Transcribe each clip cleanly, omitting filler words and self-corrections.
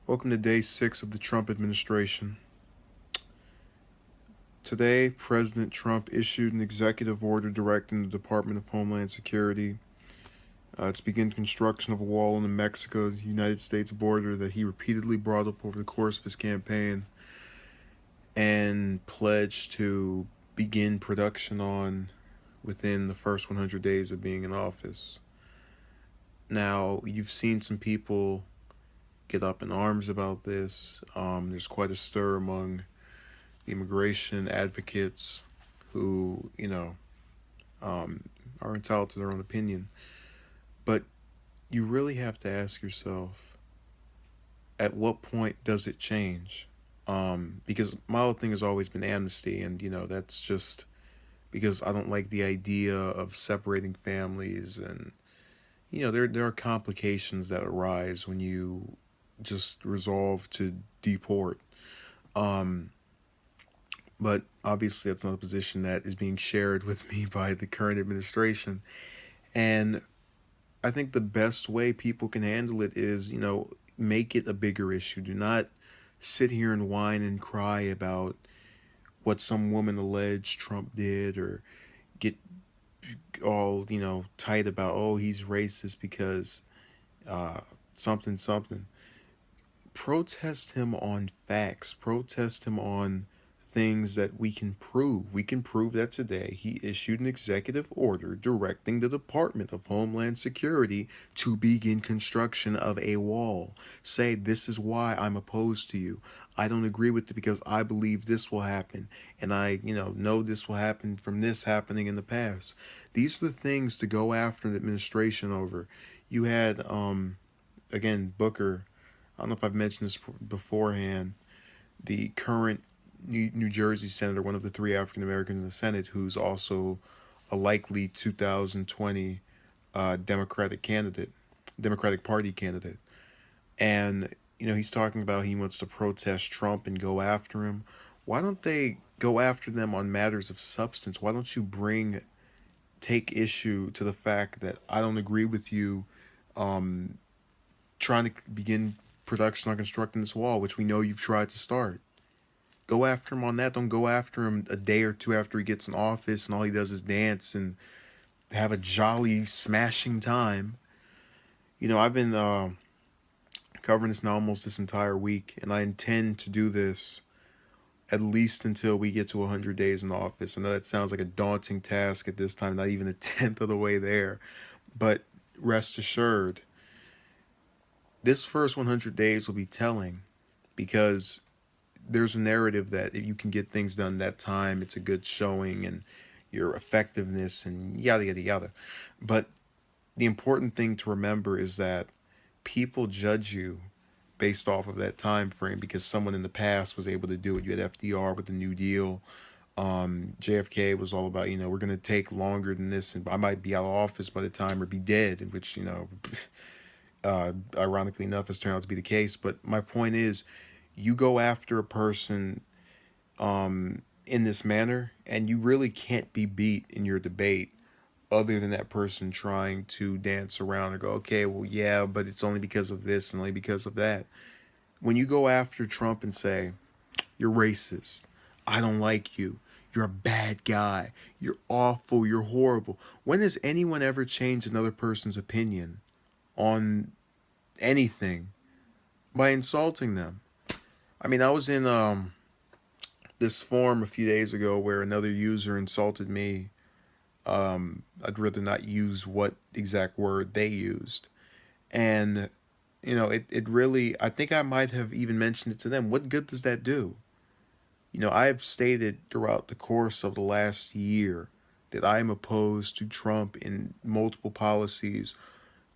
Welcome to day 6 of the Trump administration. Today, President Trump issued an executive order directing the Department of Homeland Security to begin construction of a wall on the Mexico-United States border that he repeatedly brought up over the course of his campaign and pledged to begin production on within the first 100 days of being in office. Now, you've seen some people get up in arms about this. There's quite a stir among the immigration advocates who, um, are entitled to their own opinion. But you really have to ask yourself, at what point does it change? Because my whole thing has always been amnesty, and that's just because I don't like the idea of separating families, and there are complications that arise when you just resolve to deport. Um, but obviously, that's not a position that is being shared with me by the current administration. And I think the best way people can handle it is, make it a bigger issue. Do not sit here and whine and cry about what some woman alleged Trump did, or get all, tight about, oh, he's racist because uh, something, something. Protest him on facts. Protest him on things that we can prove. We can prove that today he issued an executive order directing the Department of Homeland Security to begin construction of a wall. Say, this is why I'm opposed to you. I don't agree with it because I believe this will happen. And I, know this will happen from this happening in the past. These are the things to go after an administration over. You had, again, Booker. I don't know if I've mentioned this beforehand. The current New Jersey senator, one of the three African Americans in the Senate, who's also a likely 2020 Democratic Party candidate, and he's talking about he wants to protest Trump and go after him. Why don't they go after them on matters of substance? Why don't you take issue to the fact that I don't agree with you um, trying to begin production on constructing this wall, which we know you've tried to start? Go after him on that. Don't go after him a day or two after he gets in office and all he does is dance and have a jolly, smashing time. I've been covering this now almost this entire week, and I intend to do this at least until we get to 100 days in office. I know that sounds like a daunting task at this time, not even a tenth of the way there. But rest assured, this first 100 days will be telling because there's a narrative that if you can get things done that time, it's a good showing and your effectiveness and yada yada yada. But the important thing to remember is that people judge you based off of that time frame because someone in the past was able to do it. You had FDR with the New Deal. JFK was all about, we're going to take longer than this, and I might be out of office by the time or be dead, in which, ironically enough, has turned out to be the case. But my point is, you go after a person in this manner, and you really can't be beat in your debate other than that person trying to dance around and go, okay, well, yeah, but it's only because of this and only because of that. When you go after Trump and say, you're racist, I don't like you, you're a bad guy, you're awful, you're horrible, when has anyone ever changed another person's opinion on anything by insulting them? I mean, I was in this forum a few days ago where another user insulted me. I'd rather not use what exact word they used. And, it really, I think I might have even mentioned it to them. What good does that do? I have stated throughout the course of the last year that I am opposed to Trump in multiple policies,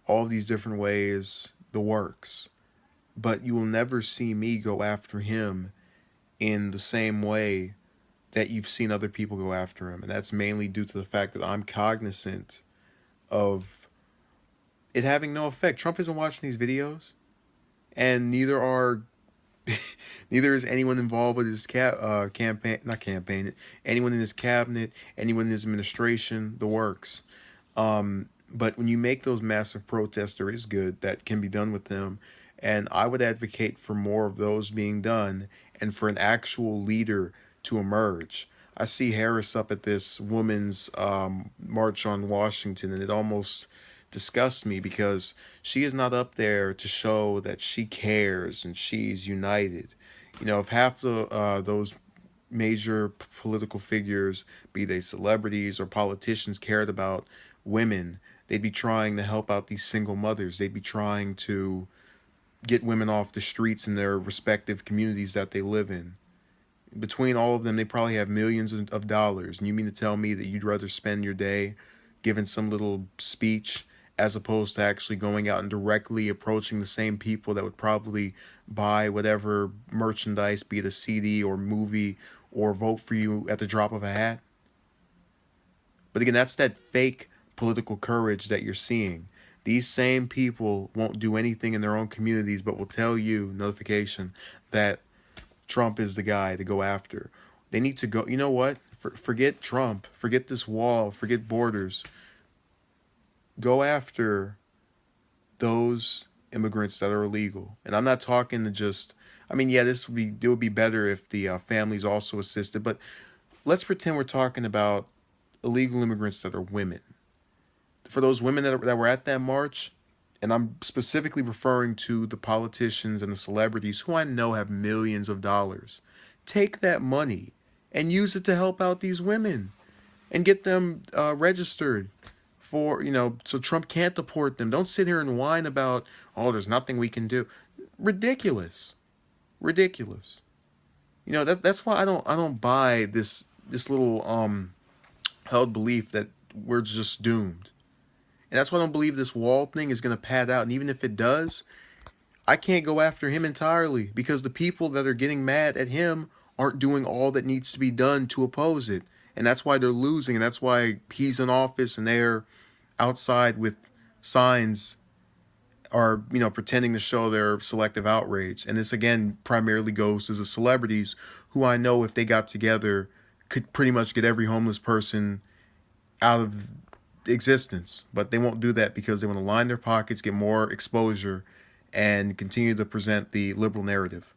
all of these different ways, the works. But you will never see me go after him in the same way that you've seen other people go after him. And that's mainly due to the fact that I'm cognizant of it having no effect. Trump isn't watching these videos, and neither are neither is anyone involved with his campaign, not campaign, anyone in his cabinet, anyone in his administration, the works. But when you make those massive protests, there is good that can be done with them, And I would advocate for more of those being done and for an actual leader to emerge. I see Harris up at this women's march on Washington, and it almost disgusts me because she is not up there to show that she cares and she's united. You know, if half the those major political figures, be they celebrities or politicians, cared about women, they'd be trying to help out these single mothers. They'd be trying to get women off the streets in their respective communities that they live in. Between all of them, they probably have millions of dollars. And you mean to tell me that you'd rather spend your day giving some little speech as opposed to actually going out and directly approaching the same people that would probably buy whatever merchandise, be it a CD or movie, or vote for you at the drop of a hat? But again, that's that fake political courage that you're seeing. These same people won't do anything in their own communities, but will tell you, notification, that Trump is the guy to go after. They need to go. You know what? Forget Trump. Forget this wall. Forget borders. Go after those immigrants that are illegal. And I'm not talking to just. I mean, yeah, this would be. It would be better if the families also assisted. But let's pretend we're talking about illegal immigrants that are women. For those women that were at that march, and I'm specifically referring to the politicians and the celebrities who I know have millions of dollars, take that money and use it to help out these women and get them registered for, so Trump can't deport them. Don't sit here and whine about, oh, there's nothing we can do. Ridiculous. Ridiculous. That's why I don't buy this little held belief that we're just doomed. And that's why I don't believe this wall thing is going to pad out. And even if it does, I can't go after him entirely because the people that are getting mad at him aren't doing all that needs to be done to oppose it. And that's why they're losing. And that's why he's in office and they're outside with signs are, pretending to show their selective outrage. And this, again, primarily goes to the celebrities who I know if they got together could pretty much get every homeless person out of existence, but they won't do that because they want to line their pockets, get more exposure, and continue to present the liberal narrative.